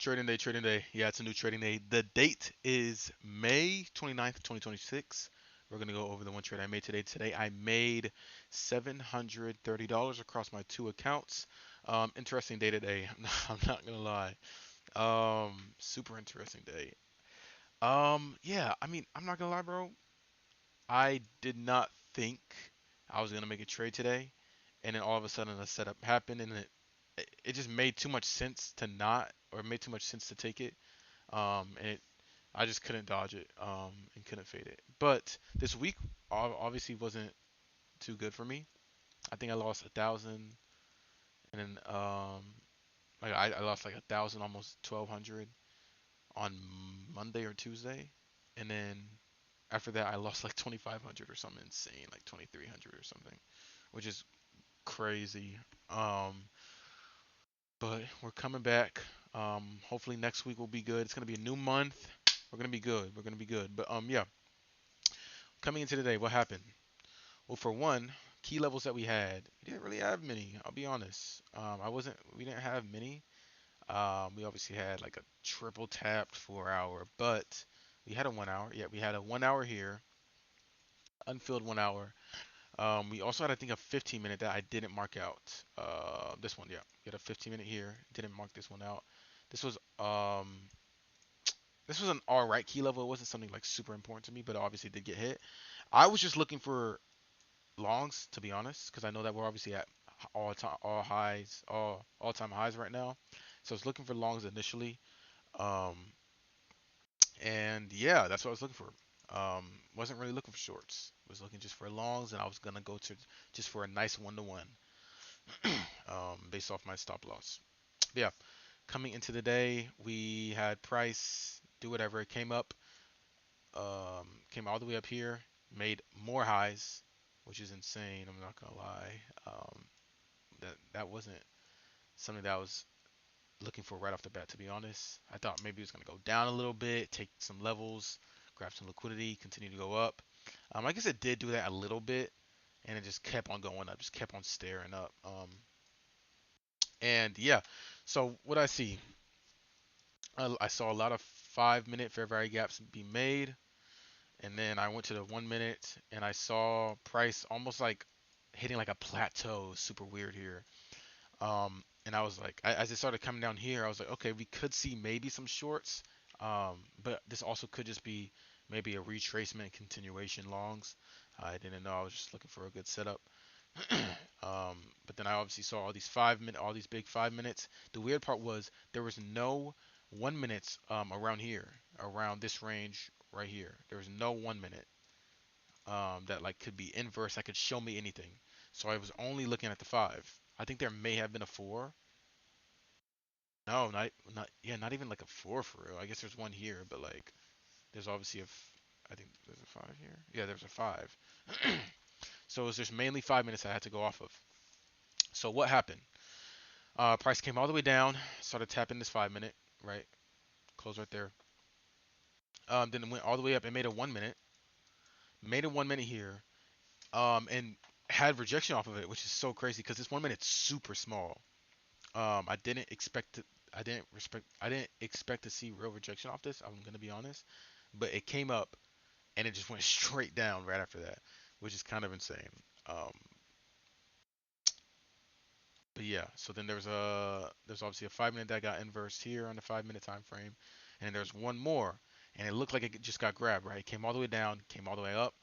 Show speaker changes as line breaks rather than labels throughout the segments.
Trading day, trading day. Yeah, it's a new trading day. The date is May 29th, 2026. We're going to go over the one trade I made today. Today I made $730 across my two accounts. Interesting day today. I'm not going to lie. Super interesting day. Yeah, I mean, I'm not going to lie, bro. I did not think I was going to make a trade today. And then all of a sudden a setup happened and it just made too much sense to not, or it made too much sense to take it. And I just couldn't dodge it, and couldn't fade it. But this week obviously wasn't too good for me. I think I lost 1,000, and then like I lost like 1,000, almost 1,200 on Monday or Tuesday, and then after that I lost like 2,500 or something insane, like 2,300 or something, which is crazy. Um, but we're coming back. Hopefully next week will be good. It's gonna be a new month. We're gonna be good. We're gonna be good. But yeah, coming into the day, what happened? Well, for one, key levels that we had, we didn't really have many. I'll be honest. I wasn't. We didn't have many. We obviously had like a triple tapped 4 hour, but we had a 1 hour. Yeah, we had a 1 hour here, unfilled 1 hour. We also had I think a 15 minute that I didn't mark out. This one, yeah, we had a 15 minute here. Didn't mark this one out. This was this was an alright key level. It wasn't something like super important to me, but obviously did get hit. I was just looking for longs, to be honest, because I know that we're obviously at all highs, all time highs right now. So I was looking for longs initially, um, and yeah, that's what I was looking for. Wasn't really looking for shorts. Was looking just for longs, and I was gonna go to just for a nice 1-to-1, based off my stop loss. But yeah, coming into the day, we had price do whatever. It came up, came all the way up here, made more highs, which is insane. I'm not gonna lie. That wasn't something that I was looking for right off the bat, to be honest. I thought maybe it was gonna go down a little bit, take some levels, grab some liquidity, continue to go up. I guess it did do that a little bit, and it just kept on going up, just kept on staring up. And yeah, so what I see, I saw a lot of 5 minute fair value gaps be made, and then I went to the 1 minute, and I saw price almost like hitting like a plateau. Super weird here. And I was like, as it started coming down here, I was like, okay, we could see maybe some shorts, but this also could just be maybe a retracement continuation longs. I didn't know. I was just looking for a good setup. But then I obviously saw all these big 5 minutes. The weird part was there was no 1 minutes around here, around this range right here. There was no 1 minute that like could be inverse. That could show me anything. So I was only looking at the five. I think there may have been a four. No, not yeah, not even like a four for real. I guess there's one here, but like there's obviously I think there's a five here. Yeah, there's a five. So it was just mainly 5 minutes I had to go off of. So what happened? Price came all the way down, started tapping this 5 minute, right? Close right there. Then it went all the way up and made a 1 minute here, and had rejection off of it, which is so crazy because this 1 minute's super small. I didn't expect to, I didn't expect to see real rejection off this. I'm gonna be honest, but it came up and it just went straight down right after that, which is kind of insane. Um, but yeah, so then there's obviously a 5 minute that got inversed here on the 5 minute time frame, and then there's one more, and it looked like it just got grabbed, right? It came all the way down, came all the way up,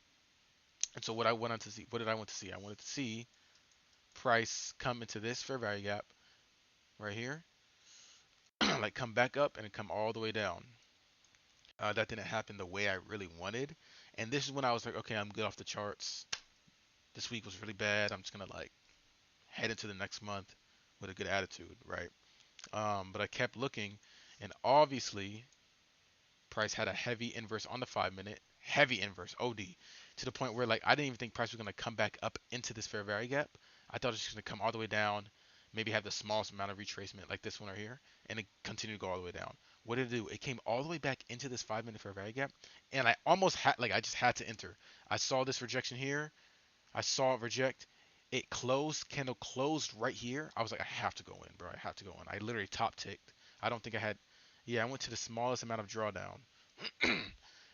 and so what did I want to see? I wanted to see price come into this fair value gap right here, like come back up and come all the way down. That didn't happen the way I really wanted, and this is when I was like, okay, I'm good off the charts. This week was really bad. I'm just gonna like head into the next month with a good attitude, right? But I kept looking, and obviously, Price had a heavy inverse on the 5 minute, heavy inverse, OD, to the point where like I didn't even think Price was gonna come back up into this fair value gap. I thought it was just gonna come all the way down, maybe have the smallest amount of retracement like this one right here, and it continued to go all the way down. What did it do? It came all the way back into this 5 minute fair value gap, and I almost had like I just had to enter. I saw this rejection here. I saw it reject. It closed, candle closed right here. I was like, I have to go in, bro. I have to go in. I literally top ticked. I don't think I had. Yeah, I went to the smallest amount of drawdown.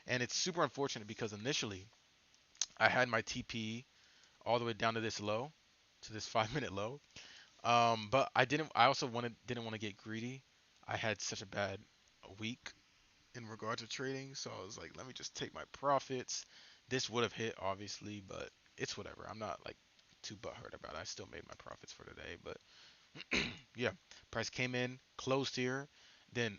And it's super unfortunate because initially I had my TP all the way down to this low, to this 5 minute low. But I didn't. I also didn't want to get greedy. I had such a bad week in regard to trading, so I was like, let me just take my profits. This would have hit obviously, but it's whatever. I'm not like too butthurt about it. I still made my profits for today, but yeah, price came in, closed here. Then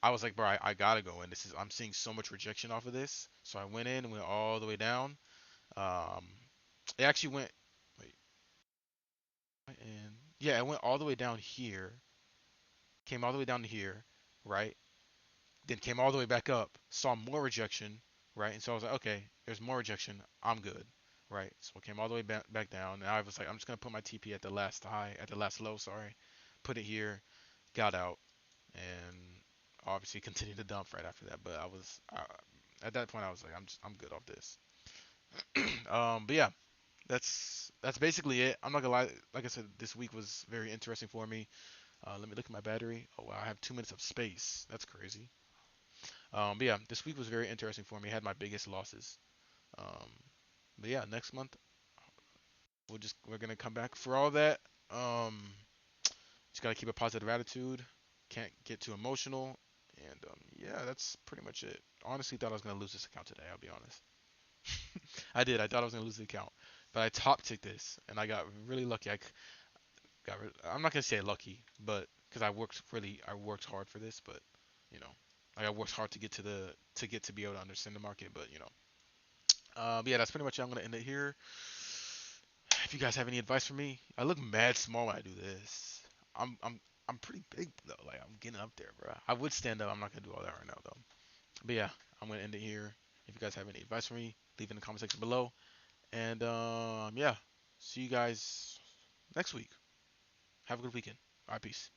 I was like, bro, I gotta go in. I'm seeing so much rejection off of this, so I went in and went all the way down. Um, it actually went, wait, and yeah, it went all the way down here, came all the way down to here, right? Then came all the way back up, saw more rejection, right? And so I was like, okay, there's more rejection. I'm good, right? So I came all the way back down, and I was like, I'm just gonna put my TP at the last high, at the last low, sorry. Put it here, got out, and obviously continued to dump right after that. But at that point, I was like, I'm good off this. But yeah, that's basically it. I'm not gonna lie, like I said, this week was very interesting for me. Let me look at my battery. Oh wow, I have 2 minutes of space. That's crazy. But yeah, this week was very interesting for me. I had my biggest losses. Um, but yeah, next month we're gonna come back for all that. Um, just gotta keep a positive attitude. Can't get too emotional. And yeah, that's pretty much it. Honestly, thought I was gonna lose this account today. I'll be honest. I did. I thought I was gonna lose the account, but I top ticked this, and I got really lucky. I'm not gonna say lucky, but because I worked hard for this, but you know, like I worked hard to get to be able to understand the market, but you know. But yeah, that's pretty much it. I'm gonna end it here. If you guys have any advice for me, I look mad small when I do this. I'm pretty big though. Like I'm getting up there, bro. I would stand up. I'm not gonna do all that right now though. But yeah, I'm gonna end it here. If you guys have any advice for me, leave it in the comment section below. And yeah, see you guys next week. Have a good weekend. All right, peace.